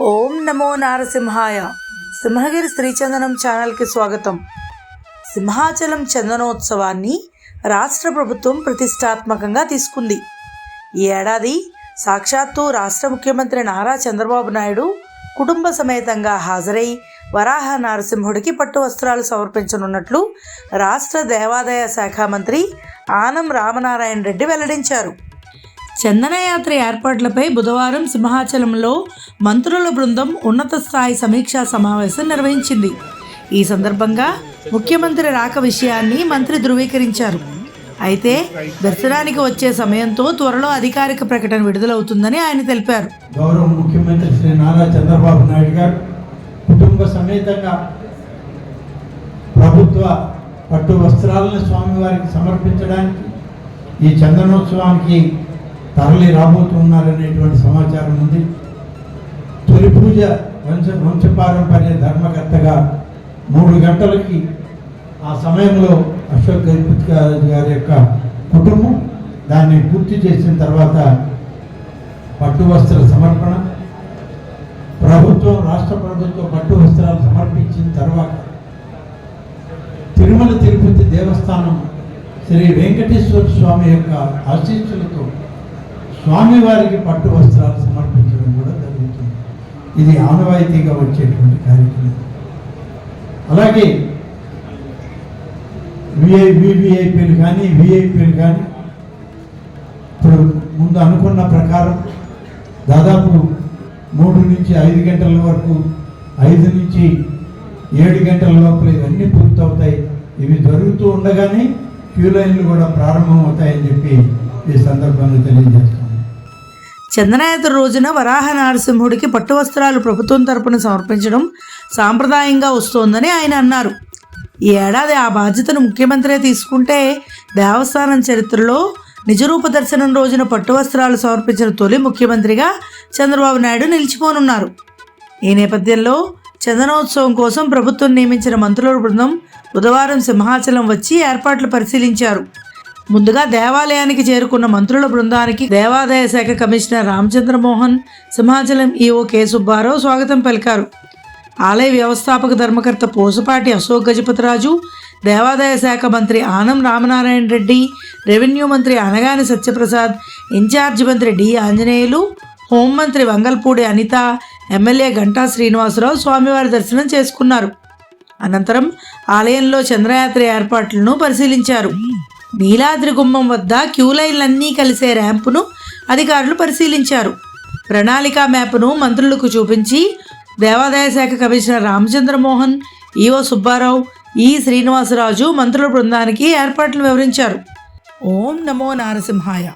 ఓం నమో నారసింహాయ. సింహగిరి శ్రీచందనం ఛానల్కి స్వాగతం. సింహాచలం చందనోత్సవాన్ని రాష్ట్ర ప్రభుత్వం ప్రతిష్టాత్మకంగా తీసుకుంది. ఈ ఏడాది సాక్షాత్తు రాష్ట్ర ముఖ్యమంత్రి నారా చంద్రబాబు నాయుడు కుటుంబ సమేతంగా హాజరై వరాహ నారసింహుడికి పట్టు వస్త్రాలు సమర్పించనున్నట్లు రాష్ట్ర దేవాదాయ శాఖ మంత్రి ఆనం రామనారాయణ రెడ్డి వెల్లడించారు. చందనయాత్ర ఏర్పాట్లపై బుధవారం సింహాచలంలో మంత్రుల బృందం ఉన్నత స్థాయి సమీక్షా సమావేశం నిర్వహించింది. ఈ సందర్భంగా ముఖ్యమంత్రి రాక విషయాన్ని మంత్రి ధృవీకరించారు. అయితే దర్శనానికి వచ్చే సమయంతో త్వరలో అధికారిక ప్రకటన విడుదలవుతుందని ఆయన తెలిపారు. గౌరవ ముఖ్యమంత్రి శ్రీ నారా చంద్రబాబు నాయుడు గారు కుటుంబ సమేతంగా ప్రభుత్వ పట్టు వస్త్రాలను స్వామివారికి సమర్పించడానికి ఈ చందనోత్సవానికి తరలి రాబోతున్నారనేటువంటి సమాచారం ఉంది. తొలి పూజ వంశపారంపర్య ధర్మకర్తగా 3 గంటలకి ఆ సమయంలో అశోక్ గజపతి గారి యొక్క కుటుంబం దాన్ని పూర్తి చేసిన తర్వాత పట్టు వస్త్ర సమర్పణ, రాష్ట్ర ప్రభుత్వం పట్టు వస్త్రాలు సమర్పించిన తర్వాత తిరుమల తిరుపతి దేవస్థానం శ్రీ వెంకటేశ్వర స్వామి యొక్క ఆశీస్సులతో స్వామివారికి పట్టు వస్త్రాలు సమర్పించడం కూడా జరుగుతుంది. ఇది ఆనవాయితీగా వచ్చేటువంటి కార్యక్రమం. అలాగే వివిఐపీలు కానీ విఐపీలు కానీ ఇప్పుడు ముందు అనుకున్న ప్రకారం దాదాపు 3 నుంచి 5 గంటల వరకు, 5 నుంచి 7 గంటల లోపల ఇవన్నీ పూర్తవుతాయి. ఇవి జరుగుతూ ఉండగానే క్యూ లైన్లు కూడా ప్రారంభం అవుతాయని చెప్పి ఈ సందర్భంగా తెలియజేస్తాం. చందనయాత్ర రోజున వరాహ నారసింహుడికి పట్టు వస్త్రాలు ప్రభుత్వం తరపున సమర్పించడం సాంప్రదాయంగా వస్తోందని ఆయన అన్నారు. ఈ ఏడాది ఆ బాధ్యతను ముఖ్యమంత్రి తీసుకుంటే దేవస్థానం చరిత్రలో నిజరూప దర్శనం రోజున పట్టు వస్త్రాలు సమర్పించిన తొలి ముఖ్యమంత్రిగా చంద్రబాబు నాయుడు నిలిచిపోనున్నారు. ఈ నేపథ్యంలో చందనోత్సవం కోసం ప్రభుత్వం నియమించిన మంత్రుల బృందం బుధవారం సింహాచలం వచ్చి ఏర్పాట్లు పరిశీలించారు. ముందుగా దేవాలయానికి చేరుకున్న మంత్రుల బృందానికి దేవాదాయ శాఖ commissioner Ramachandra Mohan, Simhachalam EO K Subbarao స్వాగతం పలికారు. ఆలయ వ్యవస్థాపక ధర్మకర్త పోసపాటి అశోక్ గజపతిరాజు, దేవాదాయ శాఖ మంత్రి ఆనం రామనారాయణ రెడ్డి, రెవెన్యూ మంత్రి అనగాని సత్యప్రసాద్, ఇన్ఛార్జి మంత్రి డి ఆంజనేయులు, హోంమంత్రి వంగల్పూడి అనిత, ఎమ్మెల్యే గంటా శ్రీనివాసరావు స్వామివారి దర్శనం చేసుకున్నారు. అనంతరం ఆలయంలో చంద్రయాత్ర ఏర్పాట్లను పరిశీలించారు. నీలాద్రి గుమ్మం వద్ద క్యూ లైన్లన్నీ కలిసే ర్యాంపును అధికారులు పరిశీలించారు. ప్రణాళికా మ్యాప్ను మంత్రులకు చూపించి దేవాదాయ శాఖ కమిషనర్ రామచంద్రమోహన్, ఈఓ సుబ్బారావు, ఈ శ్రీనివాసరాజు మంత్రుల బృందానికి ఏర్పాట్లు వివరించారు. ఓం నమో నారసింహాయ.